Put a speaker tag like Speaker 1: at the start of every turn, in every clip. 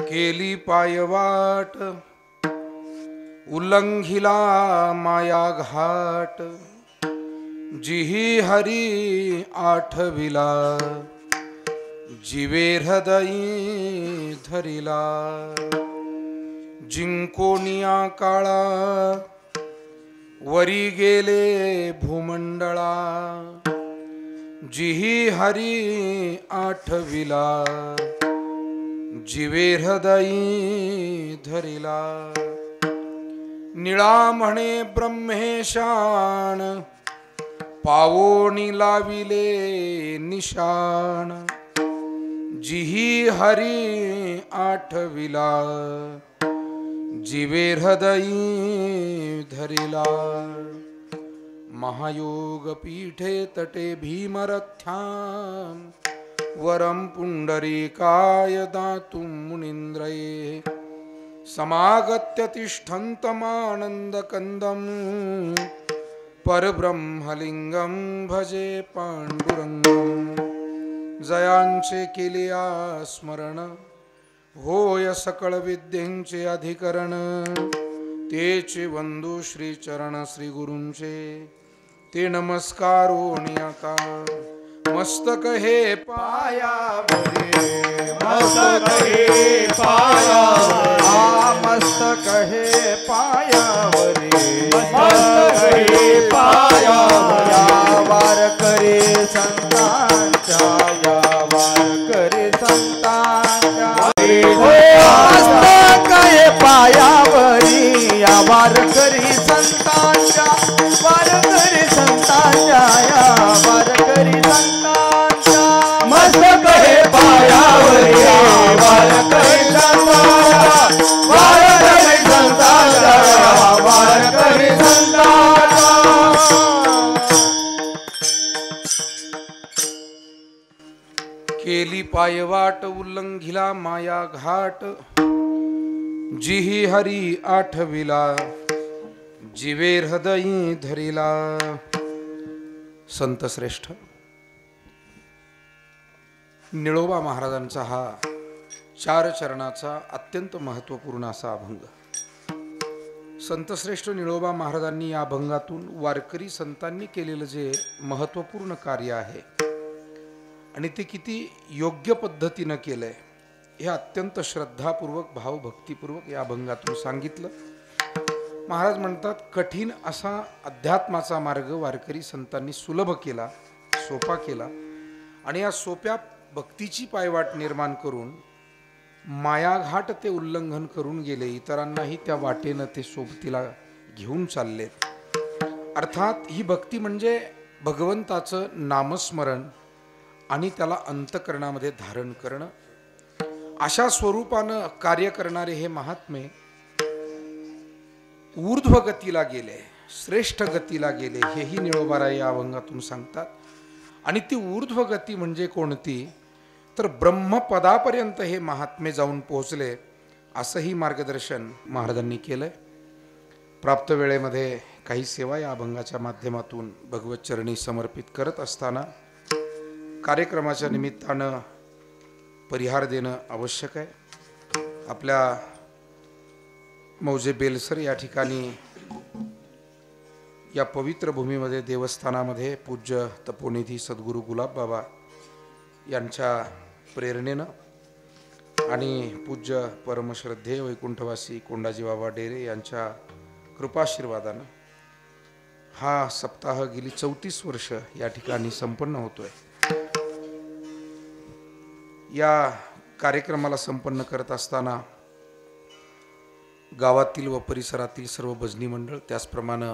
Speaker 1: केली पायवाट उल्लंघिला माया घाट, जिही हरी आठविला जीवे हृदयी धरिला। जिंकोनिया काळा वरी गेले भूमंडळा, जिही हरी आठविला जीवे हृदयी धरिला। निळा म्हणे ब्रह्मेशान पावोनी लाविले निशाण, जिही हरी आठविला जीवे हृदयी धरिला। महायोग पीठे तटे भीमरथ्यां वरं पुंडरीकाय दातुं मुनीन्द्रये, समागत्य तिष्ठन्तमानन्दकन्दं परब्रह्मलिंगं भजे पांडुरंगं। जयांचे केलिया स्मरण होय सकळ विद्येंचे अधिकरण, तेचे वंदू श्री चरण श्री गुरूंचे ते नमस्कारोणी आता। मस्तक हे पायावरे
Speaker 2: मस्तक हे पायावरे, मस्तक हे पायावरे, मस्तक हे पायावरे। या वारकरी संतांच्या, या वारकरी संतांच्या, मस्तक हे पायावरी या वारकरी संतांच्या, वारकरी संतांच्या, या वारकरी संतांच्या। मस्तक हे पायावरी वारकरी संतांच्या, वारकरी संतांच्या, वारकरी संतांच्या।
Speaker 1: केली पायवाट उल्लंघिला माया घाट, जिही हरी आठविला जीवे हृदयी धरिला। संत श्रेष्ठ निळोबा महाराजांचा हा 4 चरणाचा अत्यंत महत्त्वपूर्ण असा अभंग। संतश्रेष्ठ निळोबा महाराजांनी या अभंगातून वारकरी संतांनी केलेलं जे महत्त्वपूर्ण कार्य आहे आणि ते किती योग्य पद्धतीनं केलंय हे अत्यंत श्रद्धापूर्वक भावभक्तीपूर्वक या अभंगातून सांगितलं। महाराज म्हणतात, कठीण असा अध्यात्माचा मार्ग वारकरी संतांनी सुलभ केला, सोपा केला आणि या सोप्या भक्तीची पायवाट निर्माण करून मायाघाट ते उल्लंघन करून गेले। इतरांनाही त्या वाटेनं ते सोबतीला घेऊन चालले। अर्थात ही भक्ती म्हणजे भगवंताचं नामस्मरण आणि त्याला अंतकरणामध्ये धारण करणं। अशा स्वरूपानं कार्य करणारे हे महात्मे ऊर्ध्व गतीला गेले, श्रेष्ठ गतीला गेले, हेही निळोबाराय या अभंगातून सांगतात। आणि ती ऊर्ध्व गती म्हणजे कोणती, तर ब्रह्मपदापर्यंत हे महात्मे जाऊन पोहोचले, असंही मार्गदर्शन महाराजांनी केलंय। प्राप्त वेळेमध्ये काही सेवा या अभंगाच्या माध्यमातून भगवत चरणी समर्पित करत असताना कार्यक्रमाच्या निमित्तानं परिहार देणं आवश्यक आहे। आपल्या मौजे बेलसर या ठिकाणी या पवित्र भूमीमध्ये देवस्थानामध्ये पूज्य तपोनिधी सद्गुरू गुलाब बाबा यांच्या प्रेरणेनं आणि पूज्य परमश्रद्धेय वैकुंठवासी कोंडाजी बाबा डेरे यांच्या कृपाशीर्वादानं हा सप्ताह गेली 34 वर्ष या ठिकाणी संपन्न होतोय। या कार्यक्रमाला संपन्न करत असताना गावातील व परिसरातील सर्व भजनी मंडळ, त्याचप्रमाणे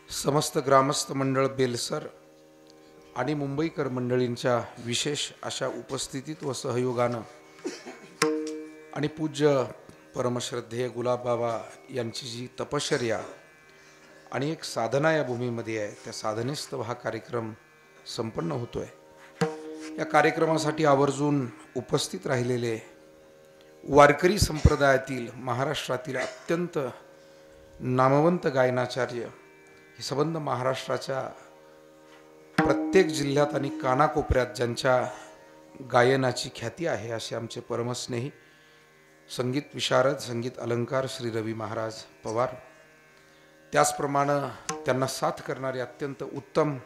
Speaker 1: समस्त ग्रामस्थ मंडळ बेलसर आणि मुंबईकर मंडळींच्या विशेष अशा उपस्थितीत व सहयोगानं आणि पूज्य परमश्रद्धेय गुलाब बाबा यांची जी तपश्चर्या आणि एक साधना या भूमीमध्ये आहे, त्या साधनेस्तव हा कार्यक्रम संपन्न होतोय। या कार्यक्रमासाठी आवर्जून उपस्थित राहिलेले वारकरी संप्रदायातील महाराष्ट्रातील अत्यंत नामवंत गायनाचार्य, हे संबंध महाराष्ट्राच्या प्रत्येक जिल्ह्यात आणि कानाकोपऱ्यात ज्यांच्या गायनाची ख्याती आहे, असे आमचे परमस्नेही संगीत विशारद, संगीत अलंकार श्री रवी महाराज पवार, त्याचप्रमाणे त्यांना साथ करणारे अत्यंत उत्तम,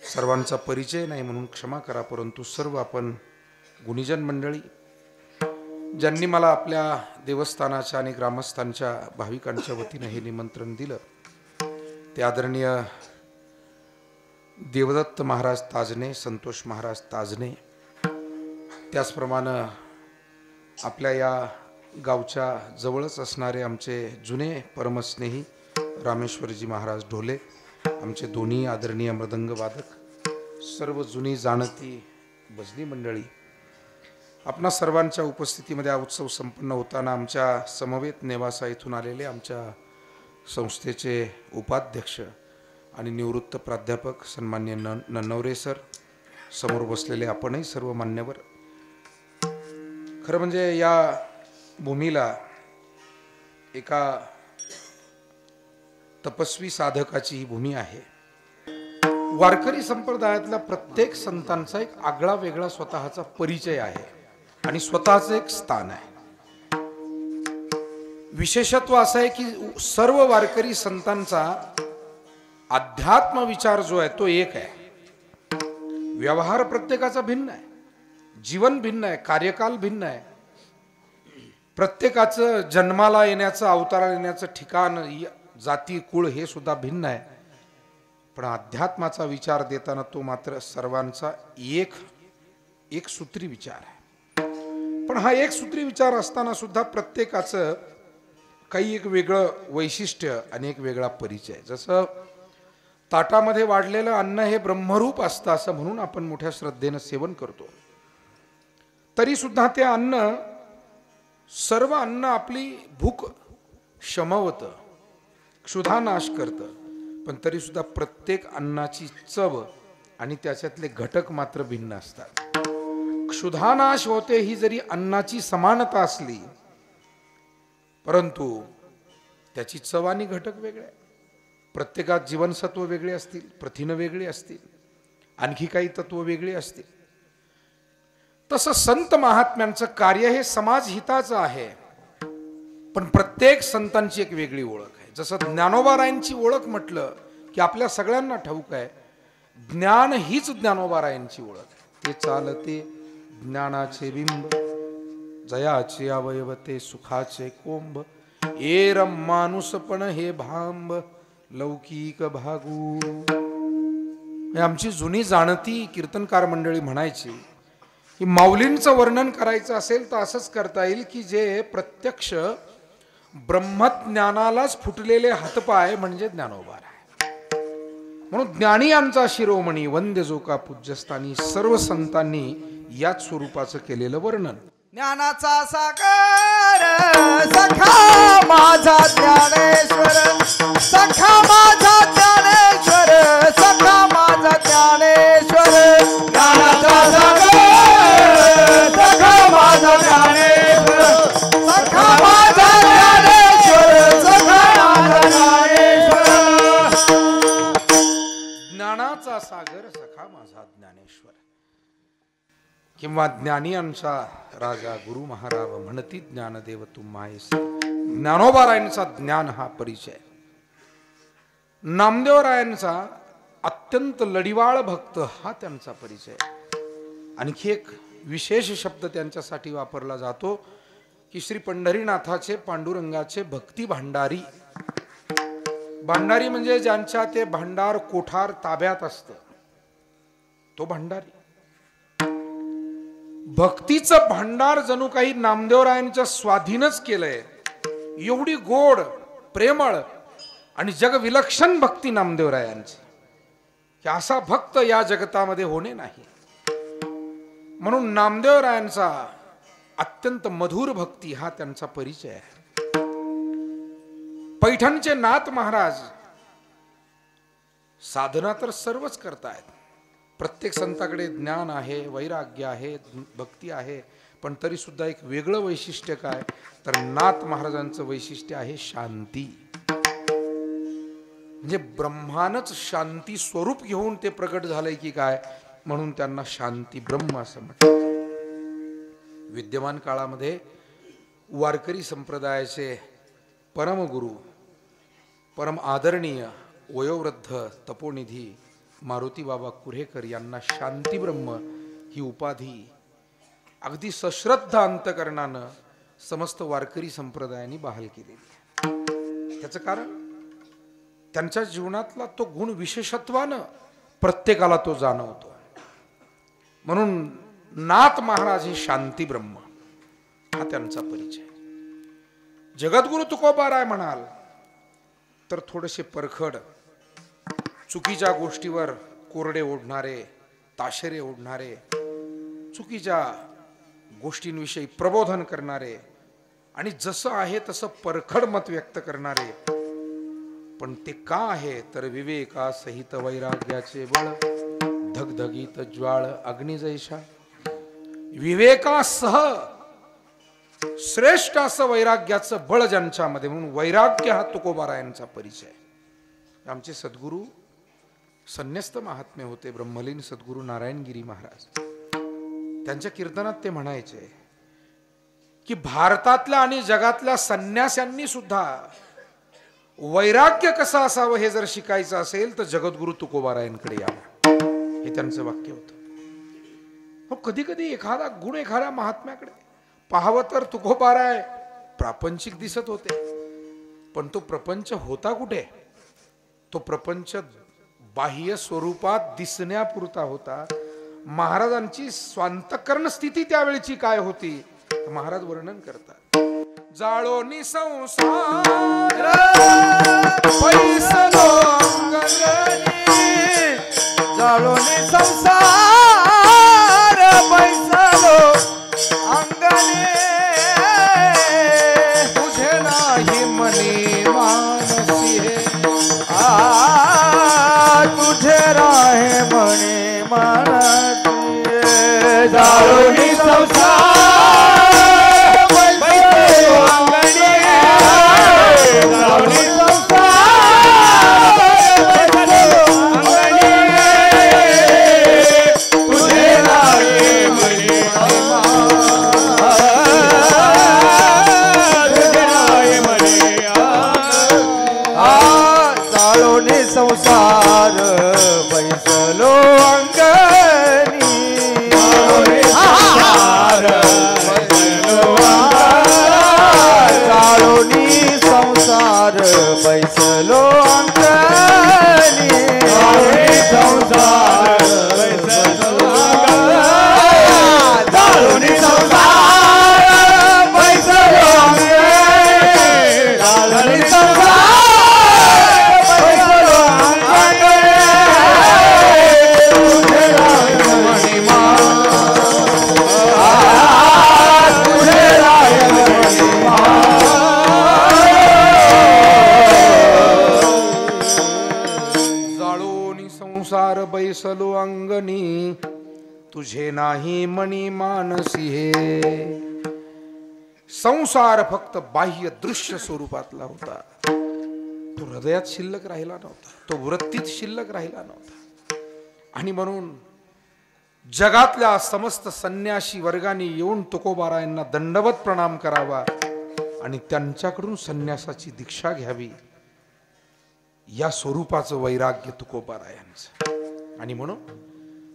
Speaker 1: सर्वांचा परिचय नाही म्हणून क्षमा करा, परंतु सर्व आपण गुणीजन मंडळी ज्यांनी मला आपल्या देवस्थानाच्या आणि ग्रामस्थांच्या भाविकांच्या वतीने हे निमंत्रण दिलं, ते आदरणीय देवदत्त महाराज ताजने, संतोष महाराज ताजने, त्याचप्रमाणे आपल्या या गावच्या जवळच असणारे आमचे जुने परमस्नेही रामेश्वरजी महाराज ढोले, आमचे दोन्ही आदरणीय मृदंग वादक, सर्व जुनी जाणती भजनी मंडळी, आपणा सर्वांच्या उपस्थितीमध्ये हा उत्सव संपन्न होताना आमच्या समवेत नेवासा इथून आलेले आमच्या संस्थेचे उपाध्यक्ष आणि निवृत्त प्राध्यापक सन्मान्य नन्नवरे सर, समोर बसलेले आपणही सर्व मान्यवर, खरं म्हणजे या भूमीला एका तपस्वी साधकाची ही भूमी आहे. वारकरी संप्रदायातल्या प्रत्येक संतांचा एक आगळा वेगळा स्वतःचा परिचय आहे आणि स्वतःचं एक स्थान आहे. विशेषत्व असं आहे की सर्व वारकरी संतांचा अध्यात्म विचार जो आहे तो एक आहे. व्यवहार प्रत्येकाचा भिन्न आहे, जीवन भिन्न आहे, कार्यकाल भिन्न आहे, प्रत्येकाचं जन्माला येण्याचं, अवताराला येण्याचं ठिकाण, जाती, कुळ हे सुद्धा भिन्न आहे. पण अध्यात्माचा विचार देताना तो मात्र सर्वांचा एक सूत्री विचार आहे. पण हा एक सूत्री विचार असताना सुद्धा प्रत्येकाचं काही एक वेगळं वैशिष्ट्य आणि एक वेगळा परिचय. जसं ताटामध्ये वाढलेलं अन्न हे ब्रह्मरूप असतं असं म्हणून आपण मोठ्या श्रद्धेनं सेवन करतो, तरी सुद्धा ते अन्न, सर्व अन्न आपली भूक शमवतं, क्षुधानाश करतं, पण तरी सुद्धा प्रत्येक अन्नाची चव आणि त्याच्यातले घटक मात्र भिन्न असतात. क्षुधानाश होते ही जरी अन्नाची समानता असली, परंतु त्याची चव आणि घटक वेगळे. प्रत्येकात जीवनसत्व वेगळे असतील, प्रथिनं वेगळी असतील, आणखी काही तत्व वेगळी असतील. तसं संत महात्म्यांचं कार्य हे समाज हिताचं आहे, पण प्रत्येक संतांची एक वेगळी ओळख आहे. जसं ज्ञानोबारायांची ओळख म्हटलं की आपल्या सगळ्यांना ठाऊक आहे, ज्ञान हीच ज्ञानोबारायांची ओळख आहे. ते चालते ज्ञानाचे बिंब, जयाचे अवयव ते सुखाचे कोंब, एरम माणूसपण हे भांब, लौकिक भागू. आमची जुनी जाणती कीर्तनकार मंडळी म्हणायची की माऊलींचं वर्णन करायचं असेल तर असंच करता येईल की जे प्रत्यक्ष ब्रह्मज्ञानालाच फुटलेले हातपाय म्हणजे ज्ञानोबार आहे. म्हणून ज्ञानी आमचा शिरोमणी वंद्य जो का पूज्यस्थानी, सर्व संतांनी याच स्वरूपाचं केलेलं वर्णन.
Speaker 2: ज्ञानाचा सागर सखा माझा ज्ञानेश्वर, सखा माझा ज्ञानेश्वर, सखा माझा ज्ञानेश्वर. ज्ञानाचा सागर सखा माझा ज्ञानेश्वर, सखा माझा ज्ञानेश्वर, सखा माझा ज्ञानेश्वर.
Speaker 1: ज्ञानाचा सागर सखा माझा ज्ञानेश्वर, किंवा ज्ञानियांचा राजा गुरु महाराव म्हणती ज्ञानदेव तुम्हास. ज्ञानोबारायांचा ज्ञान हा परिचय. नामदेवरायांचा अत्यंत लढिवाळ भक्त हा त्यांचा परिचय. आणखी एक विशेष शब्द त्यांच्यासाठी वापरला जातो की श्री पंढरीनाथाचे, पांडुरंगाचे भक्ती भांडारी. भांडारी म्हणजे ज्यांच्या ते भांडार कोठार ताब्यात असतं, तो भांडारी. भक्तीचं भांडार जणू काही नामदेवरायांच्या स्वाधीनच केलंय. एवढी गोड, प्रेमळ आणि जगविलक्षण भक्ती नामदेवरायांची की असा भक्त या जगतामध्ये होणे नाही. म्हणून नामदेवरायांचा अत्यंत मधुर भक्ती हा त्यांचा परिचय आहे. पैठणचे नाथ महाराज साधना तर सर्वच करतायत. प्रत्येक संताकडे ज्ञान आहे, वैराग्य आहे, भक्ती आहे, पण तरी सुद्धा एक वेगळं वैशिष्ट्य काय तर नाथ महाराजांचं वैशिष्ट्य आहे शांती. म्हणजे ब्रह्मानच शांती स्वरूप घेऊन ते प्रकट झालंय की काय, म्हणून त्यांना शांती ब्रह्म असं म्हटलं. विद्यमान काळामध्ये वारकरी संप्रदायाचे परमगुरु, परम आदरणीय वयोवृद्ध तपोनिधी मारुती बाबा कुऱ्हेकर यांना शांतीब्रह्म ही उपाधी अगदी सश्रद्ध अंतकरणानं समस्त वारकरी संप्रदायाने बहाल केलेली. त्याचं कारण त्यांच्या जीवनातला तो गुण विशेषत्वानं प्रत्येकाला तो जाणवतो. म्हणून नाथ महाराज हे शांतीब्रह्म हा त्यांचा परिचय. जगद्गुरु तुकोबाराय म्हणाल तर थोडेसे परखड, चुकीच्या गोष्टीवर कोरडे ओढणारे, ताशेरे ओढणारे, चुकीच्या गोष्टींविषयी प्रबोधन करणारे आणि जसं आहे तसं परखड मत व्यक्त करणारे. पण ते का आहे तर विवेकासहित वैराग्याचे बळ, धगधगीत ज्वाळ अग्निजैशा. विवेकासह श्रेष्ठ असं वैराग्याचं बळ ज्यांच्यामध्ये, म्हणून वैराग्य हा तुकोबारायांचा परिचय. आमचे सद्गुरू संन्यस्त महात्मे होते ब्रह्मलीन सद्गुरू नारायणगिरी महाराज. त्यांच्या कीर्तनात ते म्हणायचे की भारतातल्या आणि जगातल्या संन्याशांनी सुद्धा वैराग्य कसं असावं हे जर शिकायचं असेल तर जगद्गुरु तुकोबारायांकडे यावं, हे त्यांचं वाक्य होतं. कधी कधी एखादा गुण एखाद्या महात्म्याकडे पाहावं तर तुकोबाराय प्रापंचिक दिसत होते, पण तो प्रपंच होता कुठे? तो प्रपंच बाह्य स्वरूपात दिसण्यापुरता होता. महाराजांची स्वांतकरण स्थिती त्यावेळची काय होती महाराज वर्णन करतात. जाळोनी संसार पैसलो अंगणी,
Speaker 2: जाळोनी संसार पैसलो अंगणी,
Speaker 1: तुझे नाही मनी मानसी हे,
Speaker 2: तुझे राहे म्हणे मानसी. जाळोनी संसार पैसलो अंगणी, जाळोनी संसार बैसलो अंगणी, जाळोनी संसार बैसलो अंगणी, संसार बैसलो जाळोनी संसार बैसलो अंगणी, जाळोनी संसार
Speaker 1: संसार बैसलो अंगणी, तुझे नाही मनी मानसी हे. संसार फक्त बाह्य दृश्य स्वरूपातला होता, तो हृदयात शिल्लक राहिला नव्हता, तो वृत्तीत शिल्लक राहिला नव्हता. आणि म्हणून जगातल्या समस्त संन्यासी वर्गाने येऊन तुकोबारायांना दंडवत प्रणाम करावा आणि त्यांच्याकडून संन्यासाची दीक्षा घ्यावी, या स्वरूपाचं वैराग्य तुकोबारायांचं. आणि म्हणून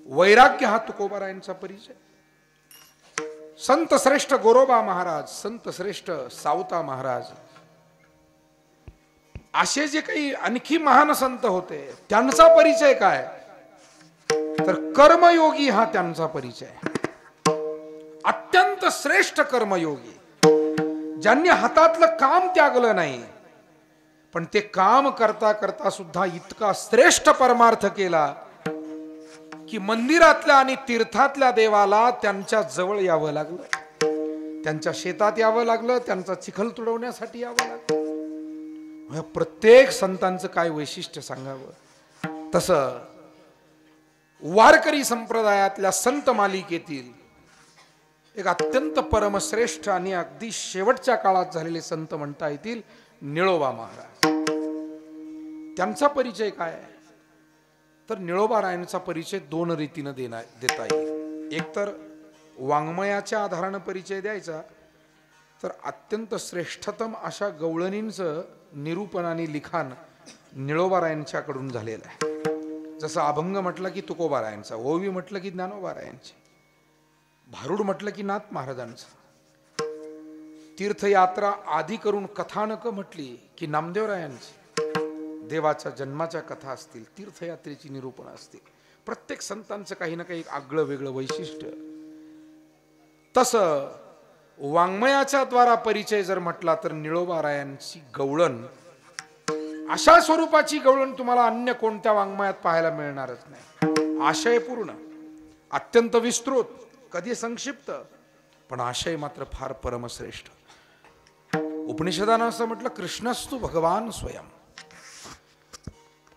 Speaker 1: वैराग्य हा तुकोबारायांचा परिचय. संत श्रेष्ठ गोरोबा महाराज, संत श्रेष्ठ सावता महाराज, असे जे काही आणखी महान संत होते त्यांचा परिचय काय तर कर्मयोगी हा त्यांचा परिचय. अत्यंत श्रेष्ठ कर्मयोगी, ज्यांनी हातातलं काम त्यागलं नाही, पण ते काम करता करता सुद्धा इतका श्रेष्ठ परमार्थ केला की मंदिरातल्या आणि तीर्थातल्या देवाला त्यांच्या जवळ यावं लागलं, त्यांच्या शेतात यावं लागलं, त्यांचा चिखल तुडवण्यासाठी यावं लागलं. प्रत्येक संतांचं काय वैशिष्ट्य सांगावं. तसं वारकरी संप्रदायातल्या संत मालिकेतील एक अत्यंत परमश्रेष्ठ आणि अगदी शेवटच्या काळात झालेले संत म्हणता येतील निळोबा महाराज. त्यांचा परिचय काय आहे तर निळोबारायांचा परिचय दोन रीतीने देता येईल. एक तर वाङ्मयाच्या आधारानं परिचय द्यायचा, तर अत्यंत श्रेष्ठतम अशा गवळणींचं निरूपण आणि लिखाण निळोबारायांच्याकडून झालेलं आहे. जसं अभंग म्हटलं की तुकोबारायांचा, ओवी म्हटलं की ज्ञानोबारायांची, भारुड म्हटलं की नाथ महाराजांचं, तीर्थयात्रा आदी करून कथानक म्हटली की नामदेवरायांची, देवाच्या जन्माच्या कथा असतील, तीर्थयात्रेची निरूपण असतील, प्रत्येक संतांचं काही ना काही आगळं वेगळं वैशिष्ट्य. तसं वाङ्मयाच्या द्वारा परिचय जर म्हटला तर निळोबारायांची गवळण अशा स्वरूपाची गवळण तुम्हाला अन्य कोणत्या वाङ्मयात पाहायला मिळणारच नाही. आशयपूर्ण, अत्यंत विस्तृत, कधी संक्षिप्त, पण आशय मात्र फार परमश्रेष्ठ. उपनिषदानं असं म्हटलं, कृष्णस्तु भगवान स्वयं.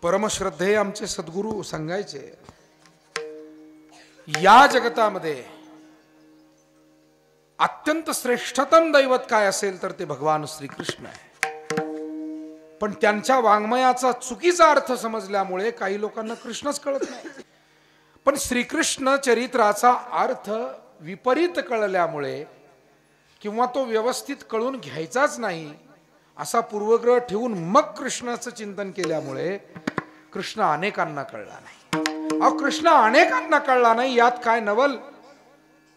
Speaker 1: परमश्रद्धेय आमचे सद्गुरू सांगायचे, या जगतामध्ये अत्यंत श्रेष्ठतम दैवत काय असेल तर ते भगवान श्रीकृष्ण आहे. पण त्यांच्या वाङ्मयाचा चुकीचा अर्थ समजल्यामुळे काही लोकांना कृष्णच कळत नाही. पण श्रीकृष्ण चरित्राचा अर्थ विपरीत कळल्यामुळे किंवा तो व्यवस्थित कळून घ्यायचाच नाही असा पूर्वग्रह ठेवून मग कृष्णाचं चिंतन केल्यामुळे कृष्ण अनेकांना कळला नाही. अहो, कृष्ण अनेकांना कळला नाही यात काय नवल.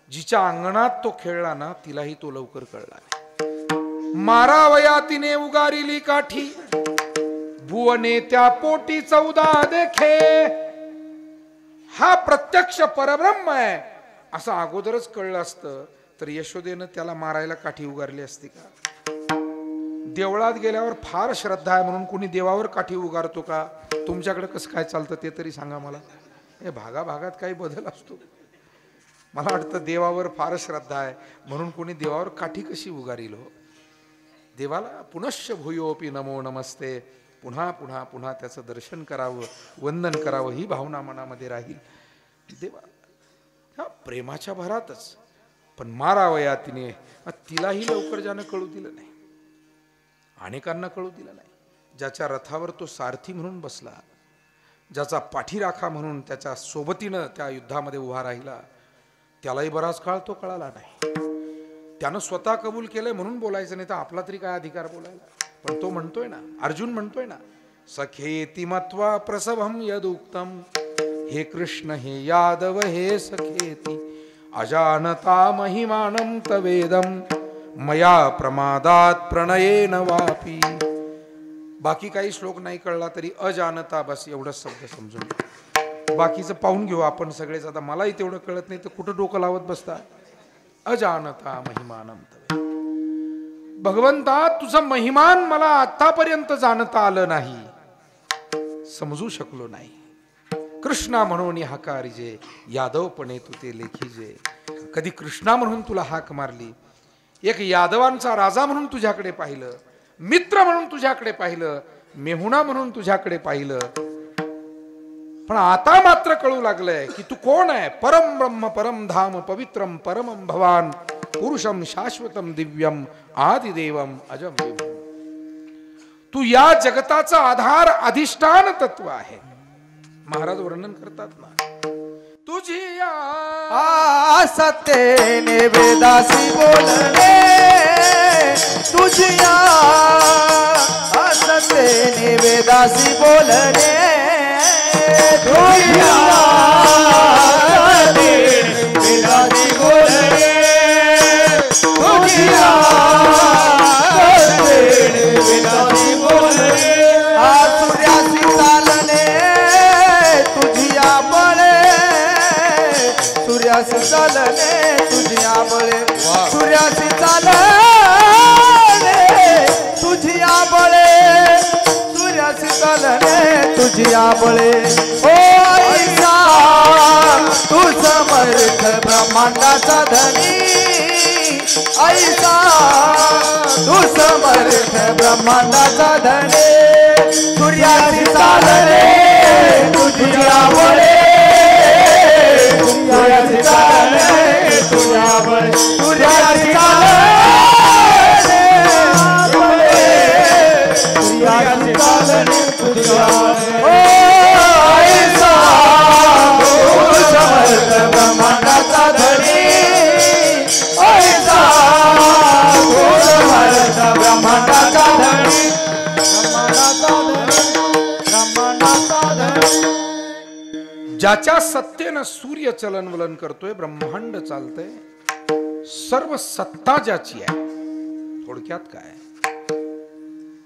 Speaker 1: जिच्या अंगणात तो खेळला ना तिलाही तो लवकर कळला नाही. मारावया तिने उगारिली काठी, भुवने त्या पोटी 14 देखे. हा प्रत्यक्ष परब्रह्म आहे असं अगोदरच कळलं असतं तर यशोदेनं त्याला मारायला काठी उगारली असती का? देवळात गेल्यावर फार श्रद्धा आहे म्हणून कोणी देवावर काठी उगारतो का? तुमच्याकडे कसं काय चालतं ते तरी सांगा मला. हे भागाभागात काही बदल असतो. मला वाटतं देवावर फार श्रद्धा आहे म्हणून कोणी देवावर काठी कशी उगारील हो? देवाला पुनश्च भूयोपी नमो नमस्ते, पुन्हा पुन्हा पुन्हा त्याचं दर्शन करावं, वंदन करावं ही भावना मनामध्ये राहील. देवा ह्या प्रेमाच्या भरातच. पण मारावया तिने, तिलाही लवकर ज्यानं कळू दिलं नाही, अनेकांना कळू दिलं नाही. ज्याच्या रथावर तो सारथी म्हणून बसला, ज्याचा पाठीराखा म्हणून त्याच्या सोबतीनं त्या युद्धामध्ये उभा राहिला, त्यालाही बराच काळ तो कळाला नाही. त्यानं स्वतः कबूल केलंय म्हणून बोलायचं, नाही तर आपला तरी काय अधिकार बोलायला. पण तो म्हणतोय ना, अर्जुन म्हणतोय ना, सखेती मत्वा प्रसभम यदुक्तम, हे कृष्ण हे यादव हे सखेती, अजानता महिमानं तवेदम, मया प्रमादात प्रणयेन वापी. बाकी काही श्लोक नाही कळला तरी अजानता बस एवढंच शब्द समजून, बाकीचं पाहून घेऊ आपण सगळेच. आता मलाही तेवढं कळत नाही तर कुठं डोकं लावत बसता. अजानता महिमानं तवे. भगवंता तुझं महिमान मला आतापर्यंत जाणता आलं नाही, समजू शकलो नाही. कृष्णा म्हणून हाकारिजे, यादवपणे तू ते लेखीजे. कधी कृष्णा म्हणून तुला हाक मारली, एक यादवांचा राजा म्हणून तुझ्याकडे पाहिलं, मित्र म्हणून तुझ्याकडे पाहिलं, मेहुणा म्हणून तुझ्याकडे पाहिलं. पण आता मात्र कळू लागलंय की तू कोण आहे. परम ब्रह्म परम धाम पवित्रम परमं भवान पुरुषम शाश्वतम दिव्यम आदिदेवम अजम विभुम. तू या जगताचा आधार अधिष्ठान तत्व आहे. महाराज वर्णन करतात ना, तुझी या
Speaker 2: सत्तेने वेदासी बोलणे, तुझिया सत्तेने वेदासी बोलणे, तुझिया वेदासी बोलणे, तुझिया वेदासी बोलणे. सूर्यासी चालणे तुझिया बळे, सूर्यासी चालणे तुझिया बळे, सूर्यासी चालणे तुझिया बळे, सूर्यासी चालणे तुझिया बळे. ओ ऐसा तू समर्थ ब्रह्मांडाचा धनी, ऐसा तू समर्थ ब्रह्मांडाचा धनी. सूर्यासी चालणे तुझिया बळे, सूर्यासी चालणे तुझिया बळे, सूर्यासी चालणे सूर्यासी चालणे तुझिया बळे. ओ ऐसा तू समर्थ ब्रह्मांडाचा धनी, ऐसा
Speaker 1: ज्याच्या सत्तेनं सूर्य चलनवलन करतोय, ब्रह्मांड चालतंय, सर्व सत्ता ज्याची आहे, थोडक्यात काय,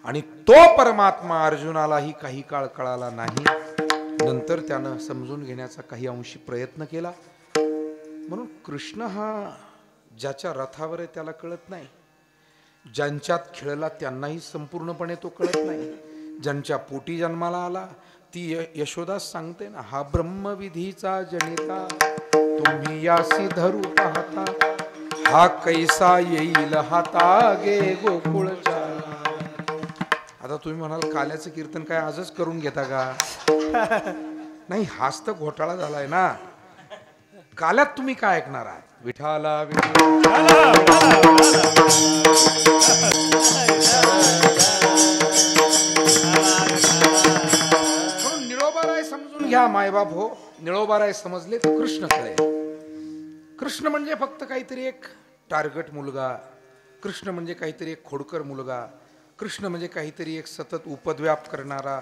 Speaker 1: आणि तो परमात्मा अर्जुनालाही काही काळ कळाला नाही. नंतर त्यानं समजून घेण्याचा काही अंशी प्रयत्न केला. म्हणून कृष्ण हा ज्याच्या रथावर आहे त्याला कळत नाही, ज्यांच्यात खेळला त्यांनाही संपूर्णपणे तो कळत नाही. ज्यांच्या पोटी जन्माला आला ती यशोदास सांगते ना, हा ब्रह्मविधीचा जनिता तुम्ही यासी धरू पाहता, हा कैसा येईल हाता गे गोकुळचा. आता तुम्ही म्हणाल काल्याचं कीर्तन काय आजच करून घेता का? नाही, हाच तर घोटाळा झालाय ना. काल्यात तुम्ही काय ऐकणार आहात? विठाला म्हणून निळोबाराय समजून घ्या मायबाप हो. निळोबाराय समजले तर कृष्ण कळेल. कृष्ण म्हणजे फक्त काहीतरी एक टार्गेट मुलगा, कृष्ण म्हणजे काहीतरी एक खोडकर मुलगा, कृष्ण म्हणजे काहीतरी एक सतत उपद्व्याप करणारा,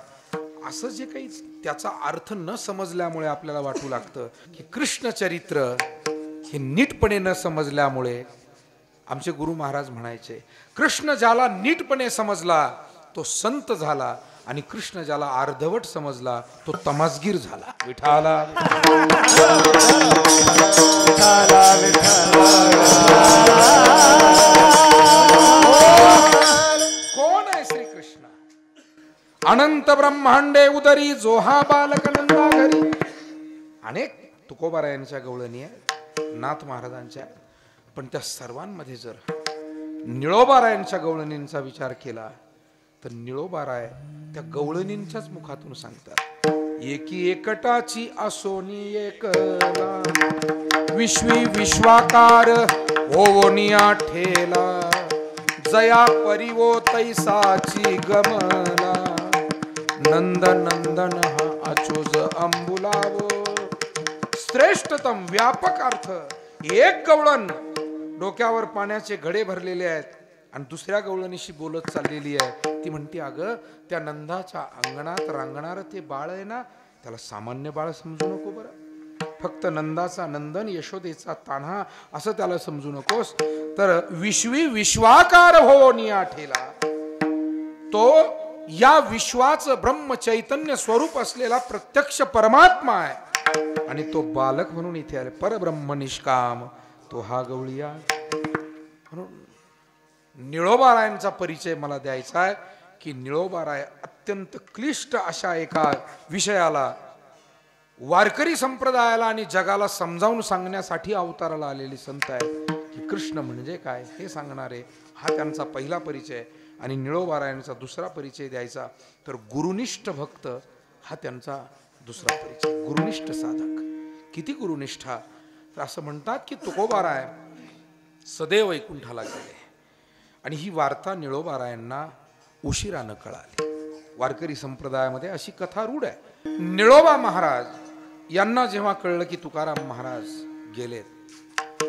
Speaker 1: असं जे काही त्याचा अर्थ न समजल्यामुळे आपल्याला वाटू लागतं की कृष्ण चरित्र हे नीटपणे न समजल्यामुळे. आमचे गुरु महाराज म्हणायचे, कृष्ण ज्याला नीटपणे समजला तो संत झाला, आणि कृष्ण ज्याला अर्धवट समजला तो तमासगीर झाला. विठाला कोण आहे श्रीकृष्ण? अनंत ब्रह्मांडे उदरी जो हा बालक नंदा घरी. अनेक तुकोबारायांच्या गवळणी आहेत, नाथ महाराजांच्या, पण त्या सर्वांमध्ये जर निळोबारायांच्या गवळणींचा विचार केला तर निळोबाराय त्या गवळणींच्याच मुखातून सांगतात, एकी एकटाची असोनी एकला, विश्वी विश्वाकार ओवनिया ठेला, जया परिवो तैसाची गमला, नंद नंदन हा अचोज अंबुलावो. श्रेष्ठतम व्यापक अर्थ. एक गवळण डोक्यावर पाण्याचे घडे भरलेले आहेत आणि दुसऱ्या गवळणीशी बोलत चाललेली आहे. ती म्हणते, अगं त्या नंदाच्या अंगणात रांगणार ते बाळ आहे ना, त्याला सामान्य बाळ समजू नको बरं. फक्त नंदाचा नंदन, यशोदेचा तान्हा असं त्याला समजू नकोस. तर विश्वी विश्वाकार हो निया ठेला, तो या विश्वाचं ब्रह्म चैतन्य स्वरूप असलेला प्रत्यक्ष परमात्मा आहे, आणि तो बालक म्हणून इथे आले. परब्रह्म निष्काम तो हा गवळिया. म्हणून निळोबारायांचा परिचय मला द्यायचा आहे की निळोबाराय अत्यंत क्लिष्ट अशा एका विषयाला, वारकरी संप्रदायाला आणि जगाला समजावून सांगण्यासाठी अवताराला आलेले संत आहेत की कृष्ण म्हणजे काय हे सांगणारे. हा त्यांचा पहिला परिचय. आणि निळोबारायांचा दुसरा परिचय द्यायचा तर गुरुनिष्ठ भक्त हा त्यांचा दुसरा परिचय. गुरुनिष्ठ साधक. किती गुरुनिष्ठा? तर असं म्हणतात की तुकोबाराय सदैव वैकुंठाला गेले, आणि ही वार्ता निळोबारायांना उशिरानं कळाली. वारकरी संप्रदायामध्ये अशी कथा रूढ आहे. निळोबा महाराज यांना जेव्हा कळलं की तुकाराम महाराज गेलेत,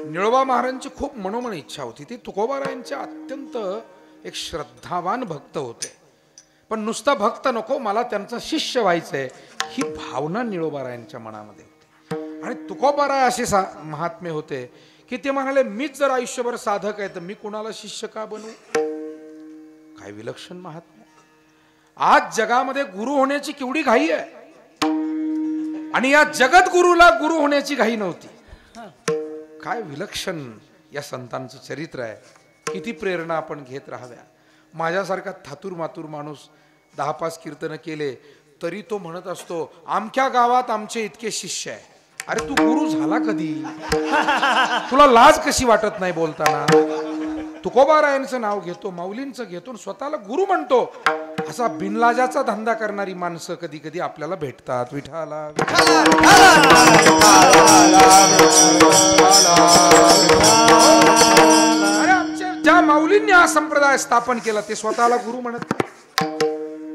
Speaker 1: निळोबा महाराजांची खूप मनोमन इच्छा होती. ते तुकोबारायांचे अत्यंत एक श्रद्धावान भक्त होते, पण नुसता भक्त नको, मला त्यांचा शिष्य व्हायचंय ही भावना निळोबारायांच्या मनामध्ये होती. आणि तुकोबाराय असे महात्मे होते की ते म्हणाले, मीच जर आयुष्यभर साधक आहे तर मी कुणाला शिष्य का बनवू? काय विलक्षण महात्मा. आज जगामध्ये गुरु होण्याची केवढी घाई आहे, आणि या जगद्गुरूला गुरु होण्याची घाई नव्हती. काय विलक्षण या संतांचं चरित्र आहे. किती प्रेरणा आपण घेत राहाव्या. माझ्यासारखा थातूर मातूर माणूस 10-5 कीर्तन केले तरी तो म्हणत असतो, आमच्या गावात आमचे इतके शिष्य आहे. अरे तू गुरु झाला कधी? तुला लाज कशी वाटत नाही बोलताना? तुकोबारायांचं नाव घेतो, माऊलींचं घेतो, स्वतःला गुरु म्हणतो. असा बिनलाजाचा धंदा करणारी माणसं कधी कधी आपल्याला भेटतात. विठाला अरे आमच्या ज्या माऊलींनी हा संप्रदाय स्थापन केला ते स्वतःला गुरु म्हणत नाही.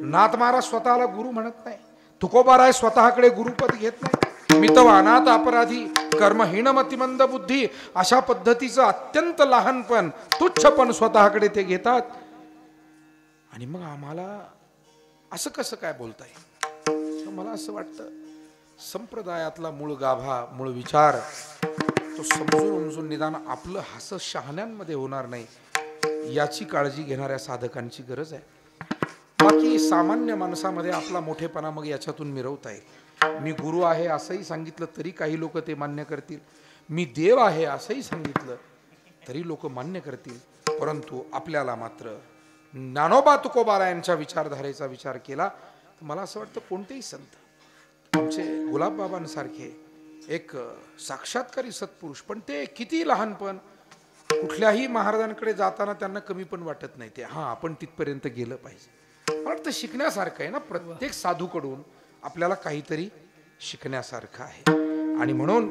Speaker 1: नाथ महाराज स्वतःला गुरु म्हणत नाही. तुकोबाराय स्वतःकडे गुरुपद घेत नाही. मितव अनाथ अपराधी कर्महीन मतिमंद बुद्धी अशा पद्धतीचं अत्यंत लहानपण, तुच्छपण स्वतःकडे ते घेतात. आणि मग आम्हाला असं कसं काय बोलता येईल? मला असं वाटतं संप्रदायातला मूळ गाभा, मूळ विचार तो समजून उमजून निदान आपलं हसं शहाण्यांमध्ये होणार नाही याची काळजी घेणाऱ्या साधकांची गरज आहे. बाकी सामान्य माणसामध्ये आपला मोठेपणा मग याच्यातून मिरवता येईल. मी गुरु आहे असंही सांगितलं तरी काही लोक ते मान्य करतील, मी देव आहे असंही सांगितलं तरी लोक मान्य करतील. परंतु आपल्याला मात्र ज्ञानोबा तुकोबारायांच्या विचारधारेचा विचार केला तर मला असं वाटतं कोणतेही संत, आमचे गुलाबबाबांसारखे एक साक्षात्कारी सत्पुरुष, पण ते किती लहानपण, कुठल्याही महाराजांकडे जाताना त्यांना कमी पण वाटत नाही. ते आपण तिथपर्यंत गेलं पाहिजे. मला वाटतं शिकण्यासारखं आहे ना, प्रत्येक साधूकडून आपल्याला काहीतरी शिकण्यासारखं आहे. आणि म्हणून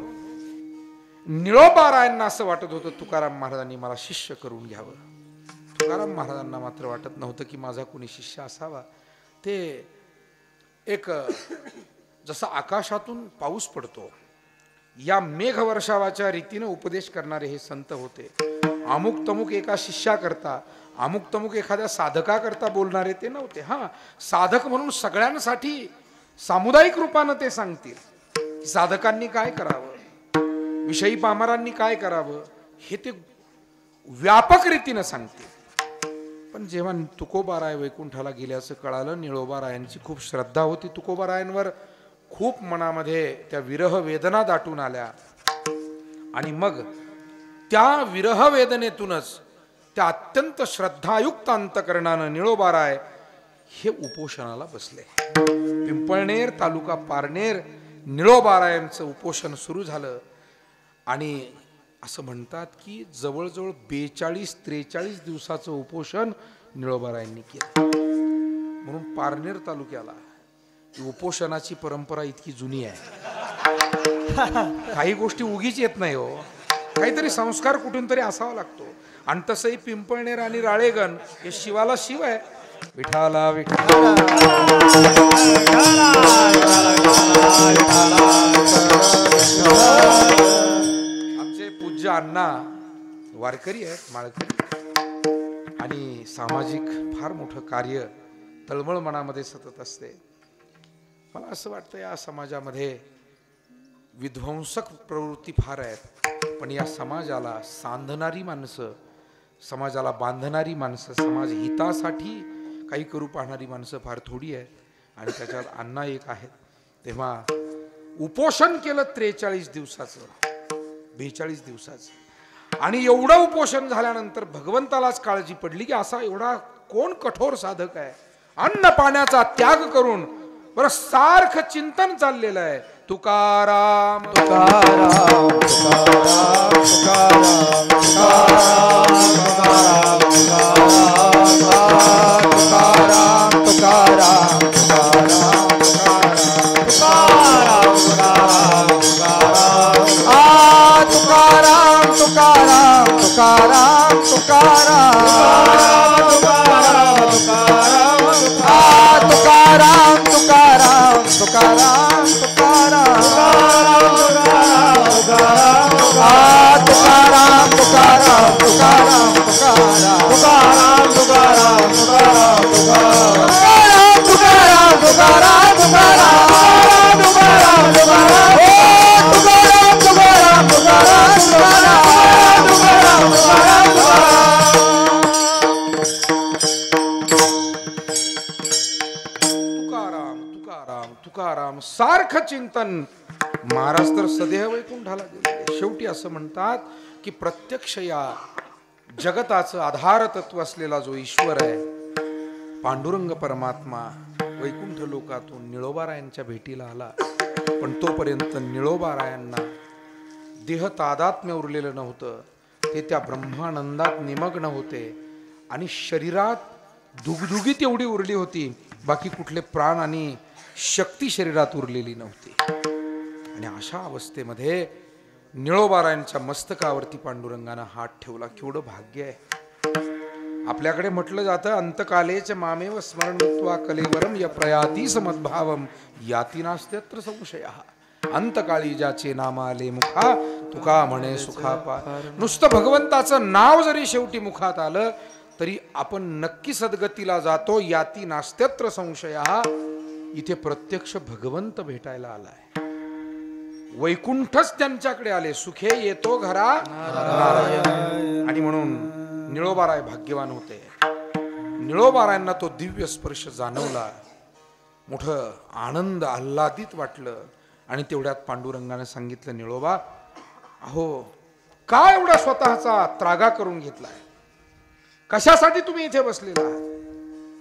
Speaker 1: निळोबारायांना असं वाटत होतं तुकाराम महाराजांनी मला शिष्य करून घ्यावं. तुकाराम महाराजांना मात्र वाटत नव्हतं की माझा कोणी शिष्य असावा. ते एक जसा आकाशातून पाऊस पडतो या मेघवर्षावाच्या रीतीने उपदेश करणारे हे संत होते. अमुक तमुक एका शिष्याकरता, अमुक तमुक एखाद्या साधकाकरता बोलणारे ते नव्हते. साधक म्हणून सगळ्यांसाठी सामुदायिक रूपानं ते सांगतील साधकांनी काय करावं, विषयी पामरांनी काय करावं, हे ते व्यापक रीतीनं सांगतील. पण जेव्हा तुकोबाराय वैकुंठाला गेल्याचं कळालं, निळोबारायांची खूप श्रद्धा होती तुकोबारायांवर, खूप मनामध्ये त्या विरह वेदना दाटून आल्या. आणि मग त्या विरह वेदनेतूनच त्या अत्यंत श्रद्धायुक्त अंतकरणानं निळोबाराय हे उपोषणाला बसले. पिंपळनेर तालुका पारनेर निळोबारायांचं उपोषण सुरू झालं. आणि असं म्हणतात की जवळजवळ 42-43 दिवसाचं उपोषण निळोबारायांनी केलं. म्हणून पारनेर तालुक्याला उपोषणाची परंपरा इतकी जुनी आहे. काही गोष्टी उगीच येत नाही हो, काहीतरी संस्कार कुठून तरी असावा लागतो. आणि तसंही पिंपळनेर आणि राळेगण हे शिवाला शिव आहे. विठाला विठाला आमचे पूज्य अण्णा वारकरी आहेत, माळकरी, आणि सामाजिक फार मोठं कार्य तळमळ मनामध्ये सतत असते. मला असं वाटतं या समाजामध्ये विध्वंसक प्रवृत्ती फार आहेत, पण या समाजाला सांधणारी माणसं, समाजाला बांधणारी माणसं, समाज हितासाठी काही करू पाहणारी माणसं फार थोडी आहेत. आणि त्याच्यात अण्णा एक आहेत. तेव्हा उपोषण केलं 43 दिवसाचं, 42 दिवसाचं. आणि एवढं उपोषण झाल्यानंतर भगवंतालाच काळजी पडली की असा एवढा कोण कठोर साधक आहे, अन्न पाण्याचा त्याग करून बरं सारखं चिंतन चाललेलं आहे. तुकाराम तुकाराम तुकाराम तुकाराम तुकाराम तुकाराम तुकाराम तुकाराम तुकाराम तुकाराम सारखं चिंतन. महाराज तर सदैव वैकुंठाला गेले. शेवटी असं म्हणतात की प्रत्यक्ष या जगताचं आधार तत्व असलेला जो ईश्वर आहे, पांडुरंग परमात्मा, वैकुंठ लोकातून निळोबारायांच्या भेटीला आला. पण तोपर्यंत निळोबारायांना देह तादात्म्य उरलेलं नव्हतं. ते त्या ब्रह्मानंदात निमग्न होते आणि शरीरात दुगदुगीत एवढी उरली होती, बाकी कुठले प्राण आणि शक्ती शरीरात उरलेली नव्हती. आणि अशा अवस्थेमध्ये निळोबारायांच्या मस्तकावरती पांडुरंगानं हात ठेवला. केवढं भाग्य आहे. आपल्याकडे म्हटलं जातं अंतकालेच मामेव स्मरणत्वा कलेवरम य प्रयाती समद्भावम याती नास्त्यत्र संशयः. अंतकाळी ज्याचे नाम आले मुखा तुका म्हणे सुखापा. नुसतं भगवंताचं नाव जरी शेवटी मुखात आलं तरी आपण नक्की सद्गतीला जातो. याती नास्त्यत्र संशयः. इथे प्रत्यक्ष भगवंत भेटायला आलाय. वैकुंठच त्यांच्याकडे आले. सुखे येतो घरा नारायण. आणि म्हणून निळोबाराय भाग्यवान होते. निळोबारायांना तो दिव्य स्पर्श जाणवला. मोठं आनंद आल्हादित वाटलं. आणि तेवढ्यात पांडुरंगाने सांगितलं, निळोबा अहो काय एवढा स्वतःचा त्रागा करून घेतलाय, कशासाठी तुम्ही इथे बसलेला आहात?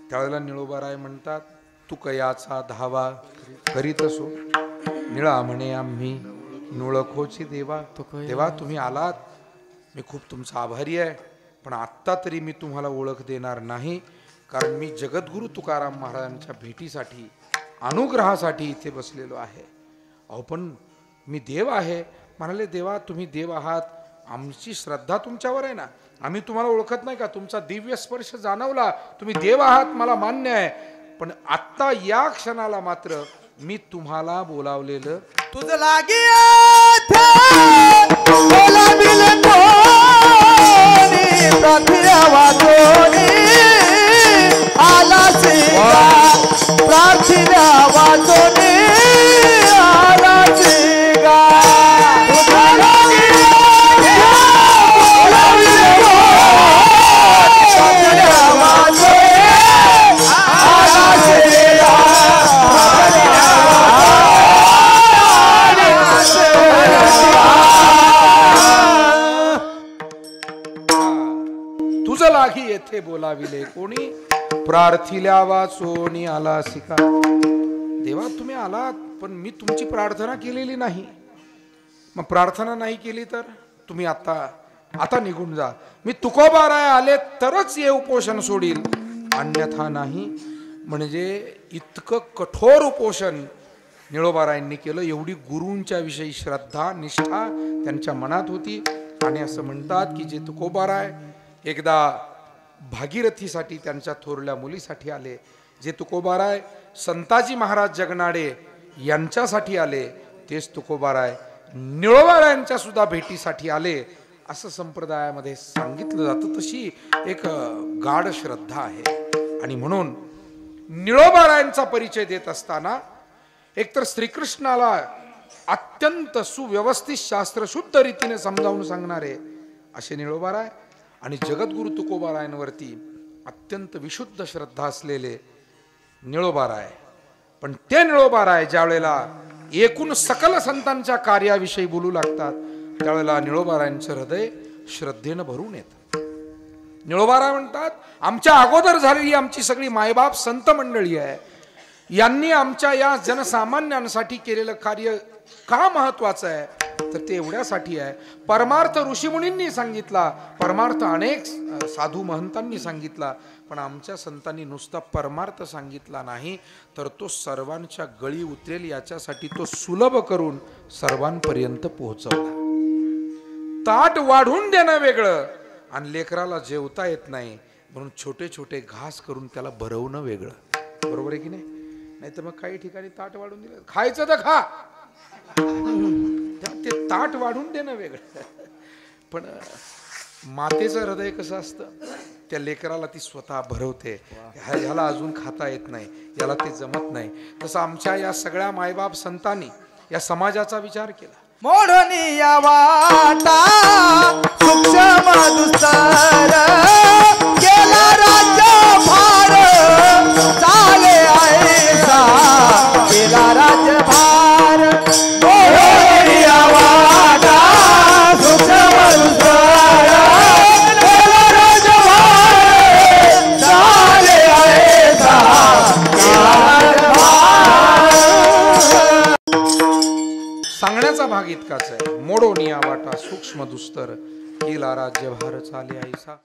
Speaker 1: त्यावेळेला निळोबाराय म्हणतात, तू कयाचा धावा करीत असो, निळा म्हणे आम्ही नोळखोची देवा. देवा तुम्ही आलात, मी खूप तुमचा आभारी आहे, पण आत्ता तरी मी तुम्हाला ओळख देणार नाही, कारण मी जगद्गुरु तुकाराम महाराजांच्या भेटीसाठी अनुग्रहासाठी इथे बसलेलो आहे. अहो पण मी देव आहे. म्हणाले, देवा तुम्ही देव आहात, आमची श्रद्धा तुमच्यावर आहे ना, आम्ही तुम्हाला ओळखत नाही का? तुमचा दिव्य स्पर्श जाणवला, तुम्ही देव आहात मला मान्य आहे, पण आत्ता या क्षणाला मात्र मी तुम्हाला बोलावलेलं
Speaker 2: तुझ लागी बोलाविल कोणी प्रार्थना वाचोनी आलासी प्रार्थना वाचोनी आलासी गा. तुझ लागी बोलाविल कोणी प्रार्थना वाचोनी आलासी गा.
Speaker 1: तुझ लागी येथे बोलाविले कोणी प्रार्थिल्या वाचोनी आला सिका. देवा तुम्ही आलात, पण मी तुमची प्रार्थना केलेली नाही. मग प्रार्थना नाही केली तर तुम्ही आता निघून जा. मी तुकोबाराय आले तरच ये उपोषण सोडील, अन्यथा नाही. म्हणजे इतकं कठोर उपोषण निळोबारायांनी केलं. एवढी गुरूंच्या विषयी श्रद्धा निष्ठा त्यांच्या मनात होती. आणि असं म्हणतात की जे तुकोबाराय एकदा भागीरथीसाठी त्यांच्या थोरल्या मुलीसाठी आले, जे तुकोबाराय संताजी महाराज जगनाडे यांच्यासाठी आले, तेच तुकोबाराय निळोबारायांच्या सुद्धा भेटीसाठी आले, असं संप्रदायामध्ये सांगितलं जातं. तशी एक गाढ श्रद्धा आहे. आणि म्हणून निळोबारायांचा परिचय देत असताना एकतर श्रीकृष्णाला अत्यंत सुव्यवस्थित शास्त्रशुद्ध रीतीने समजावून सांगणारे असे निळोबाराय आणि जगद्गुरु तुकोबारायांवरती अत्यंत विशुद्ध श्रद्धा असलेले निळोबाराय. पण ते निळोबाराय ज्या वेळेला एकूण सकल संतांच्या कार्याविषयी बोलू लागतात, त्यावेळेला निळोबारायांचं हृदय श्रद्धेनं भरून येतं. निळोबाराय म्हणतात, आमच्या अगोदर झालेली आमची सगळी मायबाप संत मंडळी आहे, यांनी आमच्या या जनसामान्यांसाठी केलेलं कार्य का महत्वाचं आहे, तर ते एवढ्यासाठी आहे. परमार्थ ऋषीमुनींनी सांगितला, परमार्थ अनेक साधू महंतांनी सांगितला, पण आमच्या संतांनी नुसता परमार्थ सांगितला नाही, तर तो सर्वांच्या गळी उतरेल याच्यासाठी तो सुलभ करून सर्वांपर्यंत पोहोचवला. ताट वाढून देणं वेगळं आणि लेकराला जेवता येत नाही म्हणून छोटे छोटे घास करून त्याला भरवणं वेगळं. बरोबर आहे की नाही? नाही तर मग काही ठिकाणी ताट वाढून दिलं, खायचं तर खा, ते ताट वाढून देणं वेगळं. पण मातेचं हृदय कसं असतं, त्या लेकराला ती स्वतः भरवते, ह्याला अजून खाता येत नाही, याला ते जमत नाही. तसं आमच्या या सगळ्या मायबाप संतांनी या समाजाचा विचार केला.
Speaker 2: मोडणी या वाटा सूक्ष्म दुस्तर गेला राज्य भार चाले ऐसा गेला राज्य भार. मोडणी या वाटा सूक्ष्म दुस्तर गेला राज्य भार चाले ऐसा गेला राज्य भार.
Speaker 1: सांगण्याचा भाग इतकाच आहे, मोडोनिया वाटा सूक्ष्म दुस्तर केला राज्यभार चाले ऐसा.